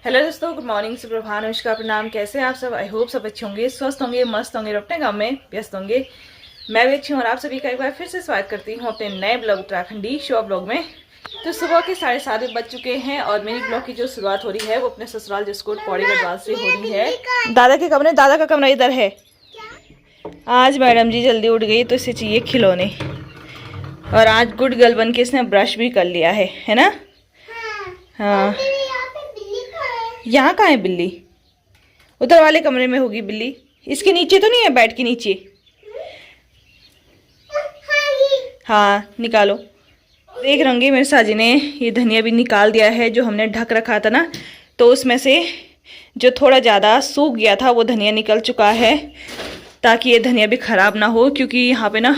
Hello दोस्तों, good morning, सुप्रभात, नमस्कार, प्रणाम। कैसे हैं आप सब? आई होप सब अच्छे होंगे, स्वस्थ होंगे, मस्त होंगे और अपने काम में व्यस्त होंगे। मैं भी अच्छी हूँ और आप सभी का एक बार फिर से स्वागत करती हूँ अपने नए ब्लॉग उत्तराखंडी शो ब्लॉग में। तो सुबह के 7:30 बज चुके हैं और मेरी ब्लॉग की जो शुरुआत हो रही है वो अपने ससुराल जिसकोट पौड़ी गढ़वाल से हो रही है। दादा के कमरे, दादा का कमरा इधर है। आज मैडम जी जल्दी उठ गई तो इसे चाहिए खिलौने, और आज गुड गर्ल बन के इसने ब्रश भी कर लिया है ना? हाँ। यहाँ कहाँ है बिल्ली? उधर वाले कमरे में होगी बिल्ली। इसके नीचे तो नहीं है, बेड के नीचे? हाँ निकालो। देख रंगे मेरे साजी ने ये धनिया भी निकाल दिया है जो हमने ढक रखा था ना, तो उसमें से जो थोड़ा ज़्यादा सूख गया था वो धनिया निकल चुका है, ताकि ये धनिया भी ख़राब ना हो, क्योंकि यहाँ पे ना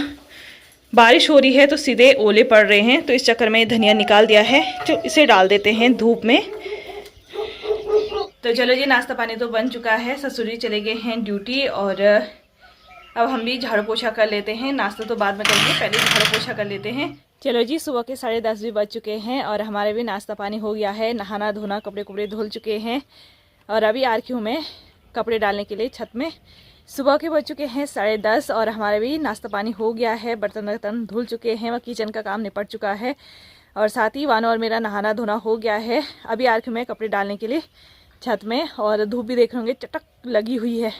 बारिश हो रही है तो सीधे ओले पड़ रहे हैं। तो इस चक्कर में ये धनिया निकाल दिया है, तो इसे डाल देते हैं धूप में। तो चलो जी, नाश्ता पानी तो बन चुका है, ससुर जी चले गए हैं ड्यूटी और अब हम भी झाड़ू पोछा कर लेते हैं। नाश्ता तो बाद में करेंगे, पहले झाड़ू पोछा कर लेते हैं। चलो जी, सुबह के 10:30 भी बज चुके हैं और हमारे भी नाश्ता पानी हो गया है, नहाना धोना, कपड़े कुपड़े धुल चुके हैं और अभी आ रही हूँ मैं कपड़े डालने के लिए छत में। सुबह के बज चुके हैं 10:30 और हमारे भी नाश्ता पानी हो गया है, बर्तन वर्तन धुल चुके हैं, वह किचन का काम निपट चुका है और साथ ही वानो और मेरा नहाना धोना हो गया है। अभी आ रही हूँ मैं कपड़े डालने के लिए छत में, और धूप भी देख रहे चटक लगी हुई है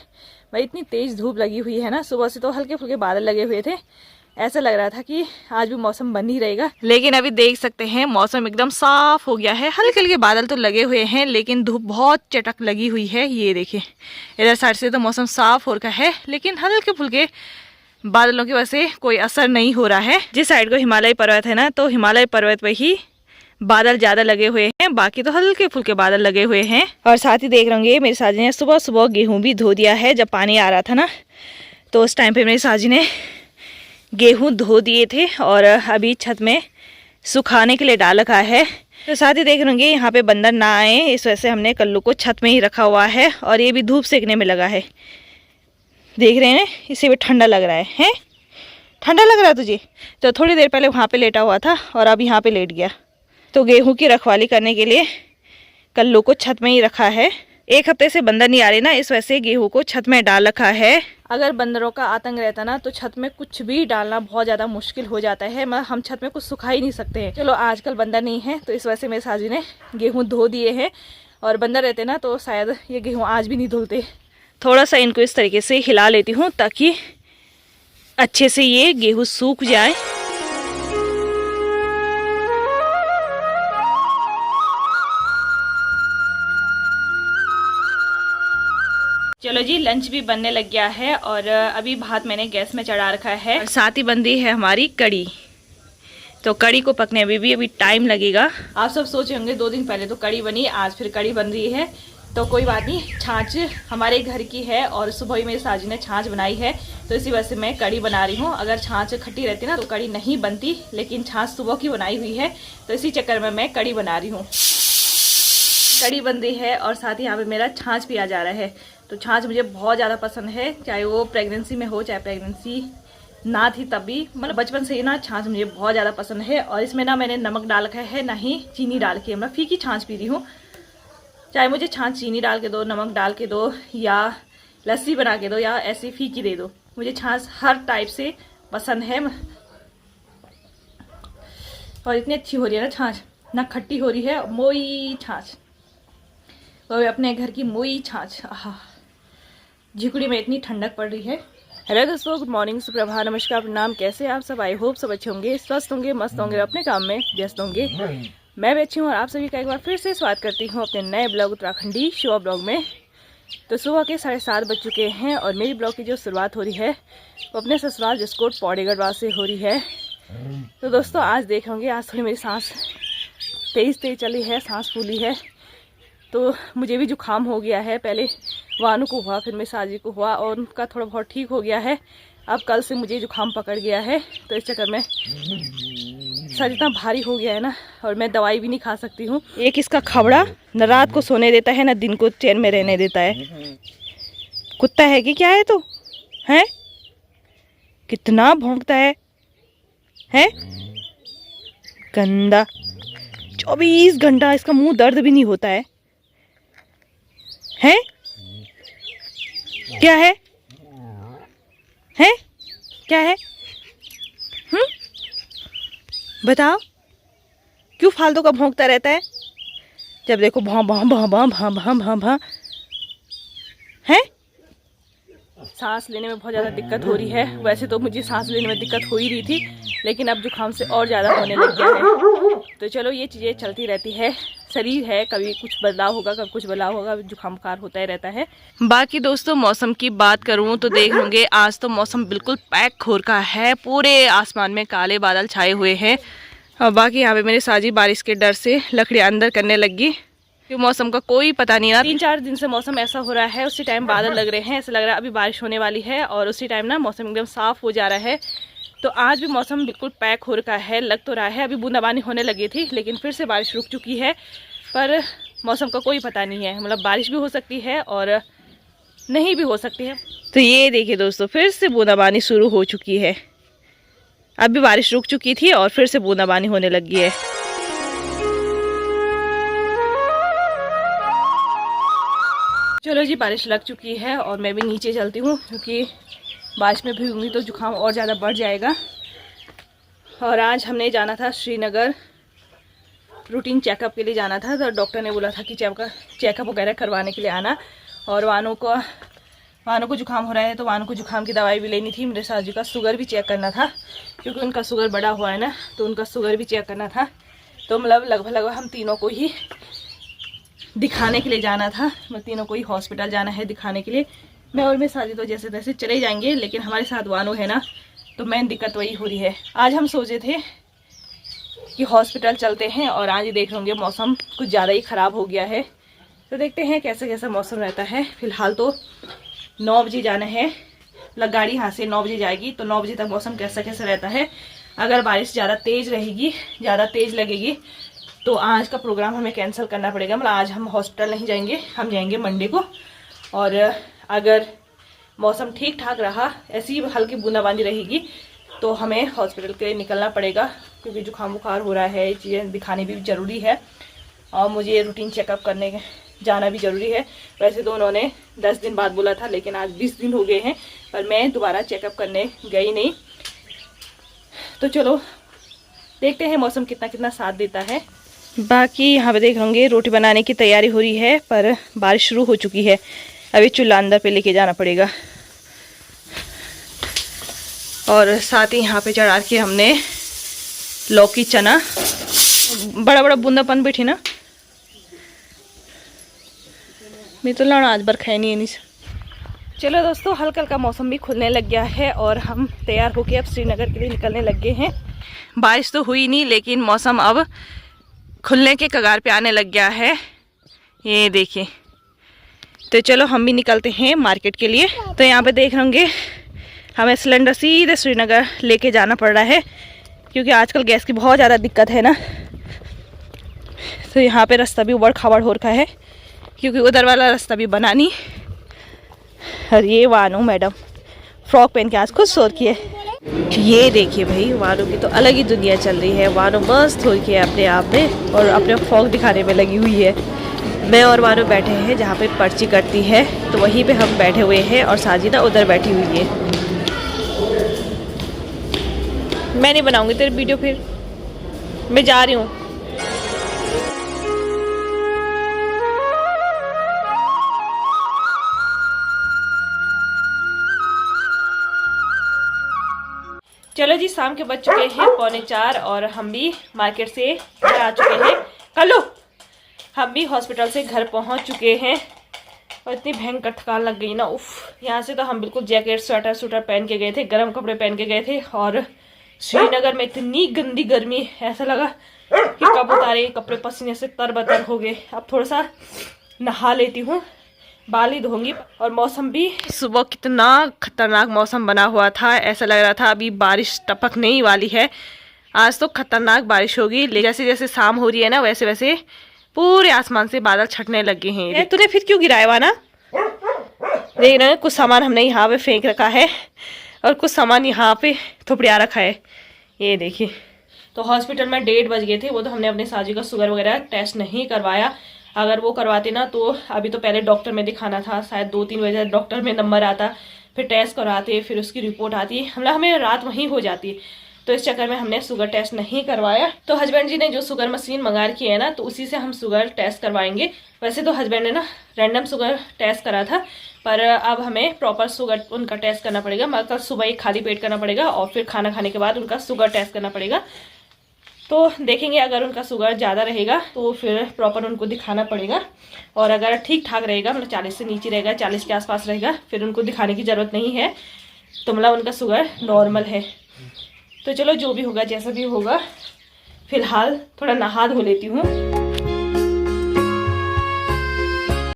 भाई, इतनी तेज़ धूप लगी हुई है ना। सुबह से तो हल्के फुल्के बादल लगे हुए थे, ऐसा लग रहा था कि आज भी मौसम बन ही रहेगा, लेकिन अभी देख सकते हैं मौसम एकदम साफ हो गया है। हल्के हल्के बादल तो लगे हुए हैं लेकिन धूप बहुत चटक लगी हुई है। ये देखिए इधर साइड से तो मौसम साफ हो रखा है, लेकिन हल्के फुल्के बादलों की वजह से कोई असर नहीं हो रहा है। जिस साइड को हिमालय पर्वत है ना, तो हिमालय पर्वत पर ही बादल ज्यादा लगे हुए हैं, बाकी तो हल्के फुल्के बादल लगे हुए हैं। और साथ ही देख रहे होंगे मेरी साजी ने सुबह सुबह गेहूं भी धो दिया है। जब पानी आ रहा था ना तो उस टाइम पे मेरी साजी ने गेहूं धो दिए थे और अभी छत में सुखाने के लिए डाल रखा है। तो साथ ही देख रहे होंगे यहाँ पे बंदर ना आए, इस वजह से हमने कल्लू को छत में ही रखा हुआ है और ये भी धूप सेकने में लगा है। देख रहे हैं, इसे भी ठंडा लग रहा है? ठंडा लग रहा है तुझे? तो थोड़ी देर पहले वहाँ पे लेटा हुआ था और अब यहाँ पे लेट गया। तो गेहूं की रखवाली करने के लिए कल्लू को छत में ही रखा है। एक हफ्ते से बंदर नहीं आ रहे ना, इस वजह से गेहूं को छत में डाल रखा है। अगर बंदरों का आतंक रहता ना तो छत में कुछ भी डालना बहुत ज़्यादा मुश्किल हो जाता है, मतलब हम छत में कुछ सुखा ही नहीं सकते हैं। चलो आजकल बंदर नहीं है तो इस वजह से मेरे साजी ने गेहूँ धो दिए हैं, और बंदर रहते ना तो शायद ये गेहूँ आज भी नहीं धुलते। थोड़ा सा इनको इस तरीके से हिला लेती हूँ ताकि अच्छे से ये गेहूँ सूख जाए। चलो जी, लंच भी बनने लग गया है और अभी भात मैंने गैस में चढ़ा रखा है और साथ ही बन रही है हमारी कड़ी। तो कड़ी को पकने में भी अभी टाइम लगेगा। आप सब सोचे होंगे 2 दिन पहले तो कड़ी बनी, आज फिर कड़ी बन रही है। तो कोई बात नहीं, छाछ हमारे घर की है और सुबह ही मेरी साजी ने छाछ बनाई है, तो इसी वजह से मैं कड़ी बना रही हूँ। अगर छाछ खट्टी रहती ना तो कड़ी नहीं बनती, लेकिन छाछ सुबह की बनाई हुई है तो इसी चक्कर में मैं कड़ी बना रही हूँ। कड़ी बन रही है और साथ ही यहाँ पे मेरा छाछ भी आ जा रहा है। तो छाछ मुझे बहुत ज़्यादा पसंद है, चाहे वो प्रेगनेंसी में हो चाहे प्रेगनेंसी ना थी तब भी, मतलब बचपन से ही ना छाछ मुझे बहुत ज़्यादा पसंद है। और इसमें ना मैंने नमक डाल रखा है, ना ही चीनी डाल के, मैं फीकी छाछ पी रही हूँ। चाहे मुझे छाछ चीनी डाल के दो, नमक डाल के दो, या लस्सी बना के दो, या ऐसी फीकी दे दो, मुझे छाछ हर टाइप से पसंद है। और इतनी अच्छी हो रही है ना छाछ, ना खट्टी हो रही है, मोई छाछ, तो अपने घर की मोई छाछ। आहा, झिकुड़ी में इतनी ठंडक पड़ रही है। हेलो दोस्तों, गुड मॉर्निंग, सुप्रभात, नमस्कार, प्रणाम। कैसे आप सब? आई होप सब अच्छे होंगे, स्वस्थ होंगे, मस्त होंगे, अपने काम में व्यस्त होंगे। मैं भी अच्छी हूँ और आप सभी का एक बार फिर से स्वागत करती हूँ अपने नए ब्लॉग उत्तराखंडी शो ब्लॉग में। तो सुबह के 7:30 बज चुके हैं और मेरी ब्लॉग की जो शुरुआत हो रही है वो अपने ससुराल जिसकोट पौड़ी गढ़वाल से हो रही है। तो दोस्तों आज देख होंगे, आज थोड़ी मेरी सांस तेज चली है, सांस फूली है, तो मुझे भी जुकाम हो गया है। पहले वानू को हुआ, फिर मेरी साजी को हुआ और उनका थोड़ा बहुत ठीक हो गया है। अब कल से मुझे जुकाम पकड़ गया है, तो इस चक्कर में सर इतना भारी हो गया है ना, और मैं दवाई भी नहीं खा सकती हूँ। एक इसका खबड़ा न रात को सोने देता है, न दिन को चैन में रहने देता है। कुत्ता है कि क्या है? तो है, कितना भौंकता है गंदा। 24 घंटा इसका मुंह दर्द भी नहीं होता है। हैं? क्या है? हैं? क्या है? बताओ, क्यों फालतू का भौंकता रहता है? जब देखो भां भां भां भां भां भां भां भां। हैं? सांस लेने में बहुत ज़्यादा दिक्कत हो रही है। वैसे तो मुझे सांस लेने में दिक्कत हो ही रही थी, लेकिन अब जुकाम से और ज़्यादा होने लग गया है। तो चलो, ये चीज़ें चलती रहती है, शरीर है, कभी कुछ बदलाव होगा, कभी कुछ बदलाव होगा, जुकाम बुखार होता ही रहता है। बाकी दोस्तों, मौसम की बात करूँ तो देख लूँगे, आज तो मौसम बिल्कुल पैक खोर का है। पूरे आसमान में काले बादल छाए हुए हैं। और बाकी यहाँ पे मेरी साजी बारिश के डर से लकड़ियाँ अंदर करने लगी। मौसम का कोई पता नहीं ना, 3-4 दिन से मौसम ऐसा हो रहा है। उसी टाइम बादल लग रहे हैं, ऐसा लग रहा है अभी बारिश होने वाली है, और उसी टाइम ना मौसम एकदम साफ हो जा रहा है। तो आज भी मौसम बिल्कुल पैक हो रखा है, लग तो रहा है। अभी बूंदाबांदी होने लगी थी, लेकिन फिर से बारिश रुक चुकी है। पर मौसम का कोई पता नहीं है, मतलब बारिश भी हो सकती है और नहीं भी हो सकती है। तो ये देखिए दोस्तों, फिर से बूंदाबांदी शुरू हो चुकी है। अभी बारिश रुक चुकी थी और फिर से बूंदाबांदी होने लगी है। चलो जी, बारिश लग चुकी है और मैं भी नीचे चलती हूँ, क्योंकि बारिश में भीगूंगी तो जुकाम और ज़्यादा बढ़ जाएगा। और आज हमने जाना था श्रीनगर, रूटीन चेकअप के लिए जाना था। तो डॉक्टर ने बोला था कि चेकअप वगैरह करवाने के लिए आना। और वानों को जुकाम हो रहा है, तो वानों को जुकाम की दवाई भी लेनी थी। मेरे सासू का शुगर भी चेक करना था, क्योंकि उनका शुगर बढ़ा हुआ है ना, तो उनका शुगर भी चेक करना था। तो मतलब लगभग हम तीनों को ही दिखाने के लिए जाना था। मतलब तीनों को ही हॉस्पिटल जाना है दिखाने के लिए। मैं और मेरी साजी तो जैसे तैसे चले जाएंगे, लेकिन हमारे साथ वानू है ना, तो मेन दिक्कत वही हो रही है। आज हम सोचे थे कि हॉस्पिटल चलते हैं, और आज ही देख लेंगे मौसम कुछ ज़्यादा ही ख़राब हो गया है। तो देखते हैं कैसे कैसा मौसम रहता है। फिलहाल तो 9 बजे जाना है, मतलब गाड़ी यहाँ से 9 बजे जाएगी, तो 9 बजे तक मौसम कैसा कैसा रहता है। अगर बारिश ज़्यादा तेज़ रहेगी, ज़्यादा तेज़ लगेगी, तो आज का प्रोग्राम हमें कैंसिल करना पड़ेगा। मतलब आज हम हॉस्पिटल नहीं जाएंगे, हम जाएंगे मंडे को। और अगर मौसम ठीक ठाक रहा, ऐसी हल्की बूंदाबांदी रहेगी, तो हमें हॉस्पिटल के लिए निकलना पड़ेगा, क्योंकि जुकाम बुखार हो रहा है। ये चीज़ें दिखानी भी ज़रूरी है, और मुझे रूटीन चेकअप करने जाना भी ज़रूरी है। वैसे तो उन्होंने 10 दिन बाद बोला था, लेकिन आज 20 दिन हो गए हैं, पर मैं दोबारा चेकअप करने गई नहीं। तो चलो देखते हैं मौसम कितना कितना साथ देता है। बाकी यहाँ पे देख होंगे रोटी बनाने की तैयारी हो रही है, पर बारिश शुरू हो चुकी है। अभी चूल्हा अंदर पे लेके जाना पड़ेगा। और साथ ही यहाँ पे चढ़ा के हमने लौकी चना, बड़ा बड़ा बूंदापन बैठी ना, मैं तो लड़ा आज बार खाई नहीं। चलो दोस्तों, हल्का हल्का मौसम भी खुलने लग गया है, और हम तैयार होके अब श्रीनगर के लिए निकलने लग गए हैं। बारिश तो हुई नहीं, लेकिन मौसम अब खुलने के कगार पे आने लग गया है, ये देखिए। तो चलो हम भी निकलते हैं मार्केट के लिए। तो यहाँ पे देख होंगे हमें सिलेंडर सीधे श्रीनगर लेके जाना पड़ रहा है, क्योंकि आजकल गैस की बहुत ज़्यादा दिक्कत है ना। तो यहाँ पे रास्ता भी उबड़ खाबड़ हो रखा है, क्योंकि उधर वाला रास्ता भी बना नहीं। और ये वानू मैडम फ्रॉक पहन के आज खुद सो रखी है। ये देखिए भाई, वानू की तो अलग ही दुनिया चल रही है। वानू मस्त हो रखी है अपने आप में, और अपने फ्रॉक दिखाने में लगी हुई है। मैं और वानू बैठे हैं जहाँ पे पर्ची कटती है, तो वहीं पे हम बैठे हुए हैं, और साजिदा उधर बैठी हुई है। मैं नहीं बनाऊंगी तेरी वीडियो, फिर मैं जा रही हूँ। चलो जी, शाम के बज चुके हैं 3:45, और हम भी मार्केट से घर आ चुके हैं। कलो हम भी हॉस्पिटल से घर पहुंच चुके हैं, और इतनी भयंकर थकान लग गई ना, उफ। यहाँ से तो हम बिल्कुल जैकेट स्वेटर पहन के गए थे, गर्म कपड़े पहन के गए थे। और श्रीनगर में इतनी गंदी गर्मी, ऐसा लगा कि कब उतारे कपड़े, पसीने से तरबतर हो गए। अब थोड़ा सा नहा लेती हूँ, बाल ही धोंगी। और मौसम भी सुबह कितना खतरनाक मौसम बना हुआ था, ऐसा लग रहा था अभी बारिश टपकने ही वाली है। आज तो खतरनाक बारिश होगी। जैसे जैसे शाम हो रही है ना, वैसे वैसे पूरे आसमान से बादल छटने लगे हैं। तूने फिर क्यों गिराया हुआ ना? देख रहे हैं, कुछ सामान हमने यहाँ पे फेंक रखा है, और कुछ सामान यहाँ पे थोपड़िया रखा है, ये देखिए। तो हॉस्पिटल में 1:30 बज गए थे। वो तो हमने अपने साजी का शुगर वगैरह टेस्ट नहीं करवाया। अगर वो करवाते ना तो अभी तो पहले डॉक्टर में दिखाना था, शायद 2-3 बजे डॉक्टर में नंबर आता, फिर टेस्ट करवाते, फिर उसकी रिपोर्ट आती, हमें रात वहीं हो जाती। तो इस चक्कर में हमने शुगर टेस्ट नहीं करवाया। तो हस्बैंड जी ने जो शुगर मशीन मंगा रखी है ना, तो उसी से हम शुगर टेस्ट करवाएंगे। वैसे तो हस्बैंड ने ना रैंडम शुगर टेस्ट करा था, पर अब हमें प्रॉपर शुगर उनका टेस्ट करना पड़ेगा। मतलब सुबह एक खाली पेट करना पड़ेगा और फिर खाना खाने के बाद उनका शुगर टेस्ट करना पड़ेगा। तो देखेंगे, अगर उनका शुगर ज़्यादा रहेगा तो फिर प्रॉपर उनको दिखाना पड़ेगा, और अगर ठीक ठाक रहेगा, मतलब 40 से नीचे रहेगा, 40 के आसपास रहेगा, फिर उनको दिखाने की ज़रूरत नहीं है। तो मतलब उनका शुगर नॉर्मल है। तो चलो जो भी होगा, जैसा भी होगा, फिलहाल थोड़ा नहा धो लेती हूँ।